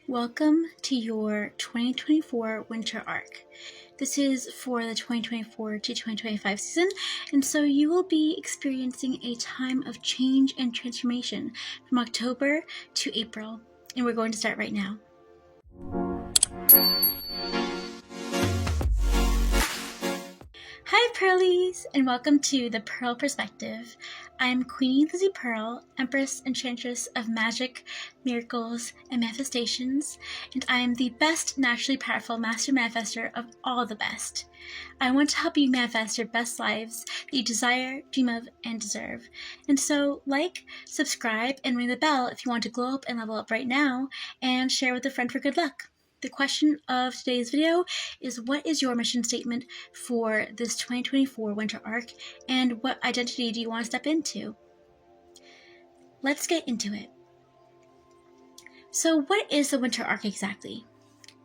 Welcome to your 2024 winter arc. This is for the 2024 to 2025 season, and so you will be experiencing a time of change and transformation from October to April, and we're going to start right now. Hi Pearlies, and welcome to the Pearl Perspective. I'm Queen Lizi Pearl, Empress Enchantress of Magic, Miracles, and Manifestations, and I am the best naturally powerful master manifestor of all the best. I want to help you manifest your best lives that you desire, dream of, and deserve. And so, subscribe, and ring the bell if you want to glow up and level up right now, and share with a friend for good luck. The question of today's video is, what is your mission statement for this 2024 winter arc, and what identity do you want to step into? Let's get into it. So what is the winter arc exactly?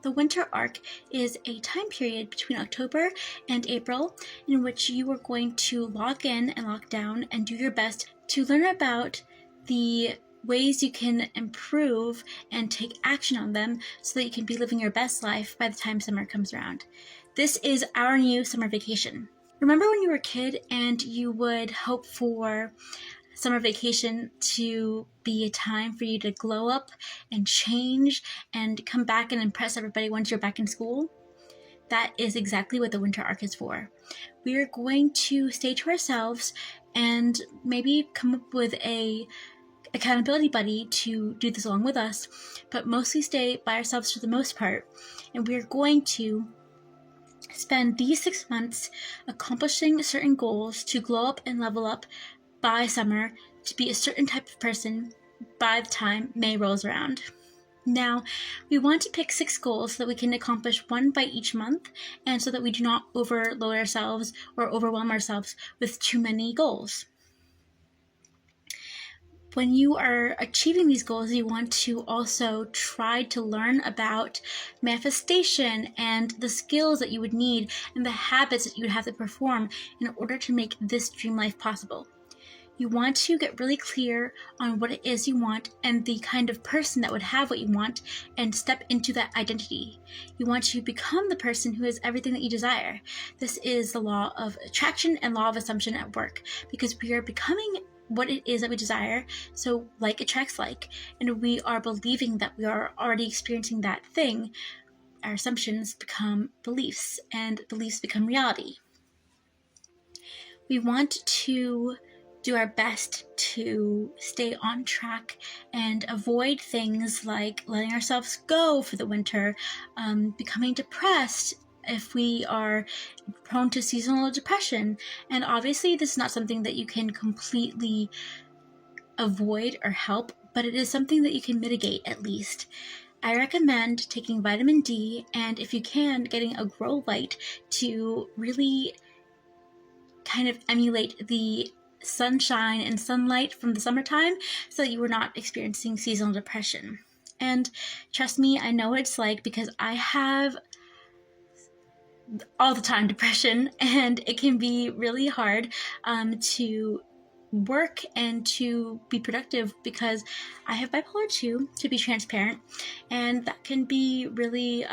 The winter arc is a time period between October and April in which you are going to log in and lock down and do your best to learn about the ways you can improve and take action on them so that you can be living your best life by the time summer comes around. This is our new summer vacation. Remember when you were a kid and you would hope for summer vacation to be a time for you to glow up and change and come back and impress everybody once you're back in school? That is exactly what the winter arc is for. We are going to stay to ourselves and maybe come up with a accountability buddy to do this along with us, but mostly stay by ourselves for the most part. And we're going to spend these 6 months accomplishing certain goals to glow up and level up by summer to be a certain type of person by the time May rolls around. Now, we want to pick 6 goals so that we can accomplish one by each month, and so that we do not overload ourselves or overwhelm ourselves with too many goals. When you are achieving these goals, you want to also try to learn about manifestation and the skills that you would need and the habits that you would have to perform in order to make this dream life possible. You want to get really clear on what it is you want and the kind of person that would have what you want, and step into that identity. You want to become the person who is everything that you desire. This is the law of attraction and law of assumption at work, because we are becoming what it is that we desire. So like attracts like, and we are believing that we are already experiencing that thing. Our assumptions become beliefs, and beliefs become reality. We want to do our best to stay on track and avoid things like letting ourselves go for the winter, becoming depressed if we are prone to seasonal depression. And obviously this is not something that you can completely avoid or help, but it is something that you can mitigate at least. I recommend taking vitamin D, and if you can, getting a grow light to really kind of emulate the sunshine and sunlight from the summertime so that you are not experiencing seasonal depression. And trust me, I know what it's like, because I have all the time depression, and it can be really hard to work and to be productive, because I have bipolar 2, to be transparent, and that can be really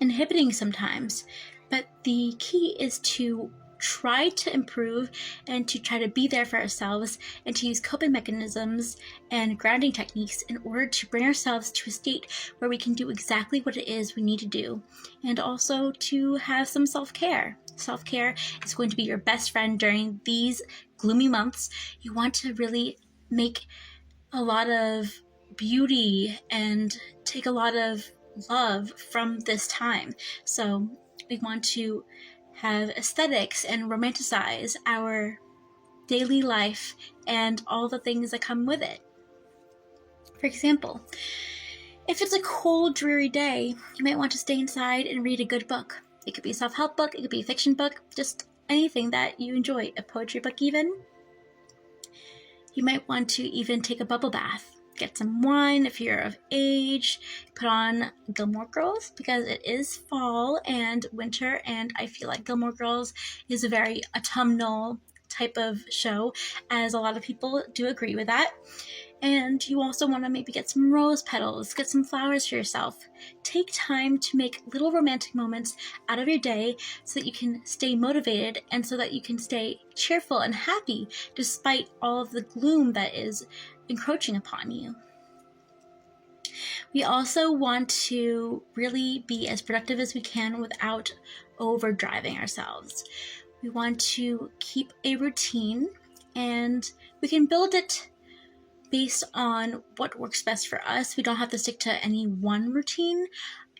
inhibiting sometimes. But the key is to try to improve and to try to be there for ourselves, and to use coping mechanisms and grounding techniques in order to bring ourselves to a state where we can do exactly what it is we need to do, and also to have some self-care. Self-care is going to be your best friend during these gloomy months. You want to really make a lot of beauty and take a lot of love from this time. So we want to have aesthetics and romanticize our daily life and all the things that come with it. For example, if it's a cold, dreary day, you might want to stay inside and read a good book. It could be a self-help book, it could be a fiction book, just anything that you enjoy, a poetry book even. You might want to even take a bubble bath. Get some wine if you're of age, put on Gilmore Girls because it is fall and winter, and I feel like Gilmore Girls is a very autumnal type of show, as a lot of people do agree with that. And you also want to maybe get some rose petals, get some flowers for yourself. Take time to make little romantic moments out of your day so that you can stay motivated and so that you can stay cheerful and happy despite all of the gloom that is encroaching upon you. We also want to really be as productive as we can without overdriving ourselves. We want to keep a routine, and we can build it based on what works best for us. We don't have to stick to any one routine.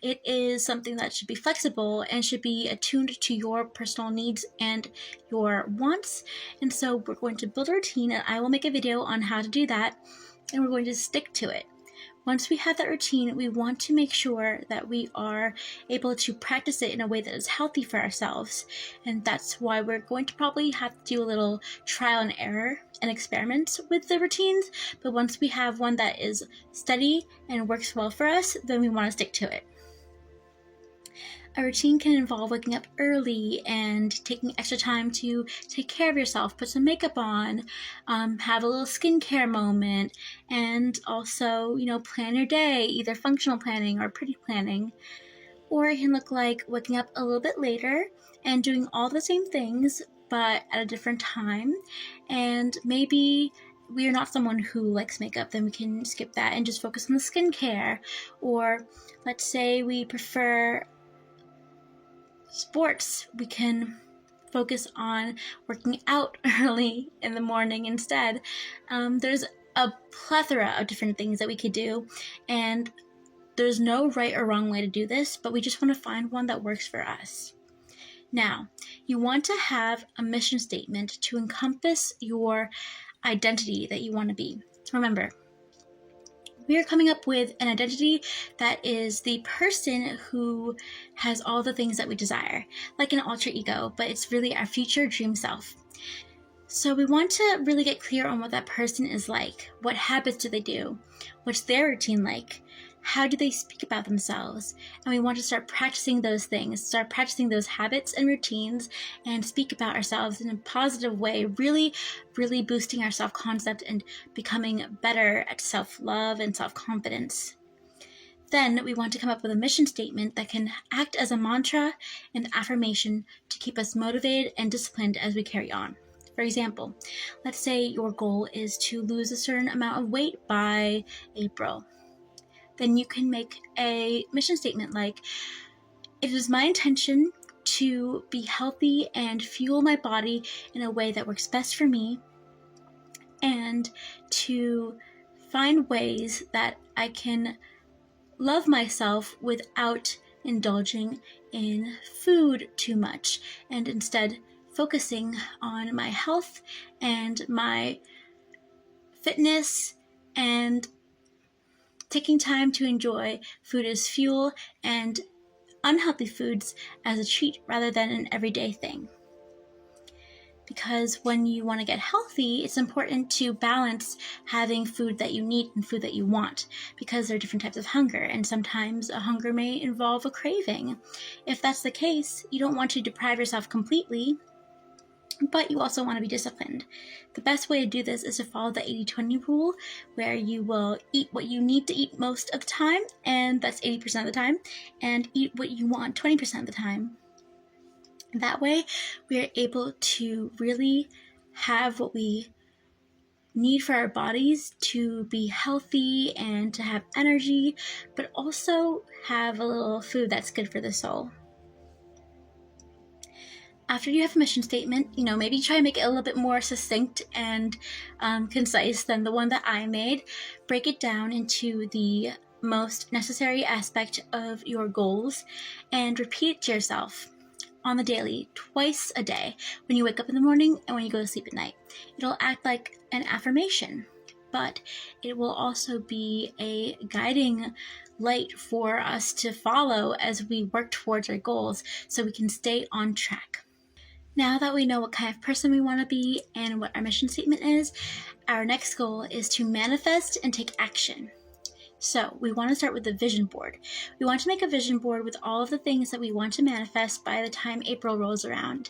It is something that should be flexible and should be attuned to your personal needs and your wants. And so we're going to build a routine, and I will make a video on how to do that, and we're going to stick to it. Once we have that routine, we want to make sure that we are able to practice it in a way that is healthy for ourselves. And that's why we're going to probably have to do a little trial and error and experiment with the routines. But once we have one that is steady and works well for us, then we want to stick to it. A routine can involve waking up early and taking extra time to take care of yourself, put some makeup on, have a little skincare moment, and also, plan your day, either functional planning or pretty planning. Or it can look like waking up a little bit later and doing all the same things, but at a different time. And maybe we are not someone who likes makeup, then we can skip that and just focus on the skincare. Or let's say we prefer sports, we can focus on working out early in the morning instead. There's a plethora of different things that we could do, and there's no right or wrong way to do this, but we just want to find one that works for us. Now, you want to have a mission statement to encompass your identity that you want to be. Remember, we are coming up with an identity that is the person who has all the things that we desire, like an alter ego, but it's really our future dream self. So we want to really get clear on what that person is like. What habits do they do? What's their routine like? How do they speak about themselves? And we want to start practicing those things, start practicing those habits and routines, and speak about ourselves in a positive way, really, really boosting our self-concept and becoming better at self-love and self-confidence. Then we want to come up with a mission statement that can act as a mantra and affirmation to keep us motivated and disciplined as we carry on. For example, let's say your goal is to lose a certain amount of weight by April. Then you can make a mission statement like, it is my intention to be healthy and fuel my body in a way that works best for me, and to find ways that I can love myself without indulging in food too much, and instead focusing on my health and my fitness and taking time to enjoy food as fuel and unhealthy foods as a treat rather than an everyday thing. Because when you want to get healthy, it's important to balance having food that you need and food that you want, because there are different types of hunger, and sometimes a hunger may involve a craving. If that's the case, you don't want to deprive yourself completely, but you also want to be disciplined. The best way to do this is to follow the 80-20 rule, where you will eat what you need to eat most of the time, and that's 80% of the time, and eat what you want 20% of the time. That way, we are able to really have what we need for our bodies to be healthy and to have energy, but also have a little food that's good for the soul. After you have a mission statement, maybe try and make it a little bit more succinct and concise than the one that I made. Break it down into the most necessary aspect of your goals and repeat it to yourself on the daily, twice a day, when you wake up in the morning and when you go to sleep at night. It'll act like an affirmation, but it will also be a guiding light for us to follow as we work towards our goals so we can stay on track. Now that we know what kind of person we want to be and what our mission statement is, our next goal is to manifest and take action. So we want to start with the vision board. We want to make a vision board with all of the things that we want to manifest by the time April rolls around.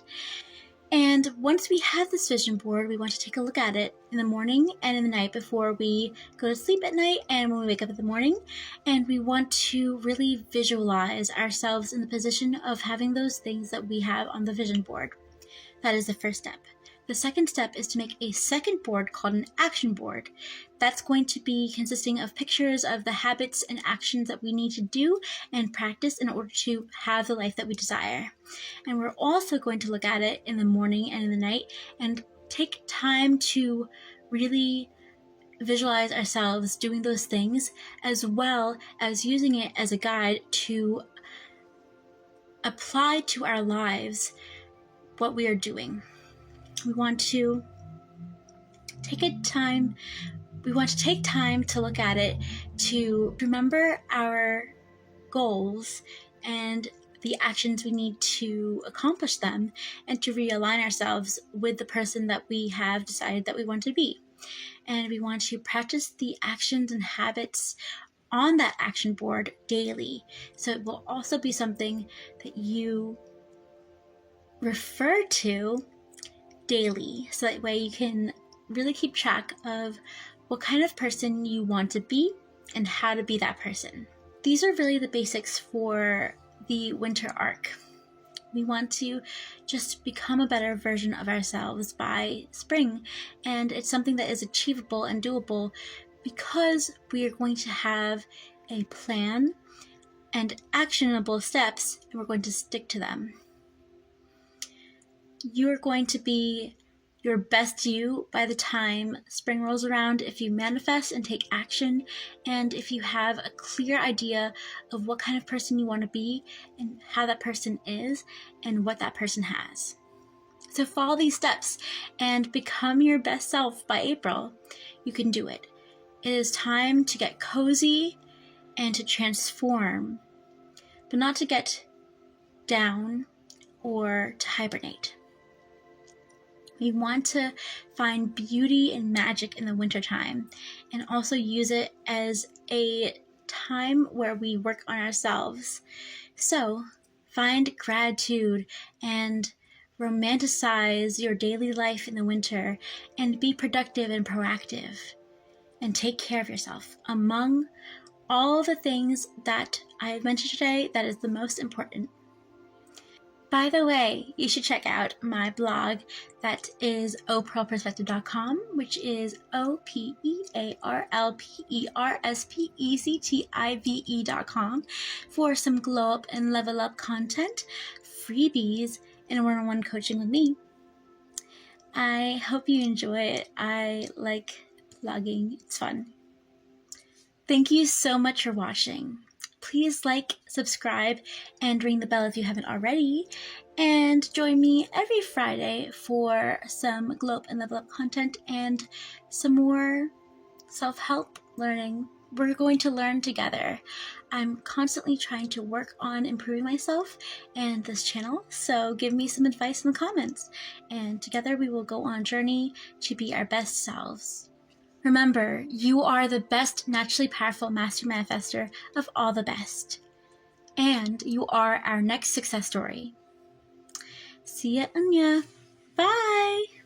And once we have this vision board, we want to take a look at it in the morning and in the night before we go to sleep at night and when we wake up in the morning. And we want to really visualize ourselves in the position of having those things that we have on the vision board. That is the first step. The second step is to make a second board called an action board. That's going to be consisting of pictures of the habits and actions that we need to do and practice in order to have the life that we desire. And we're also going to look at it in the morning and in the night and take time to really visualize ourselves doing those things, as well as using it as a guide to apply to our lives what we are doing. We want to take time to look at it, to remember our goals and the actions we need to accomplish them, and to realign ourselves with the person that we have decided that we want to be. And we want to practice the actions and habits on that action board daily. So it will also be something that you refer to daily, so that way you can really keep track of what kind of person you want to be and how to be that person. These are really the basics for the winter arc. We want to just become a better version of ourselves by spring, and it's something that is achievable and doable because we are going to have a plan and actionable steps, and we're going to stick to them. You're going to be your best you by the time spring rolls around if you manifest and take action, and if you have a clear idea of what kind of person you want to be and how that person is and what that person has. So follow these steps and become your best self by April. You can do it. It is time to get cozy and to transform, but not to get down or to hibernate. We want to find beauty and magic in the wintertime, and also use it as a time where we work on ourselves. So find gratitude and romanticize your daily life in the winter, and be productive and proactive, and take care of yourself. Among all the things that I mentioned today, that is the most important. By the way, you should check out my blog that is opearlperspective.com, which is opearlperspective.com, for some glow up and level up content, freebies, and one-on-one coaching with me. I hope you enjoy it. I like blogging. It's fun. Thank you so much for watching. Please like, subscribe, and ring the bell if you haven't already. And join me every Friday for some glow up and level up content and some more self-help learning. We're going to learn together. I'm constantly trying to work on improving myself and this channel, so give me some advice in the comments. And together we will go on a journey to be our best selves. Remember, you are the best naturally powerful master manifestor of all the best. And you are our next success story. See ya, Anya. Bye!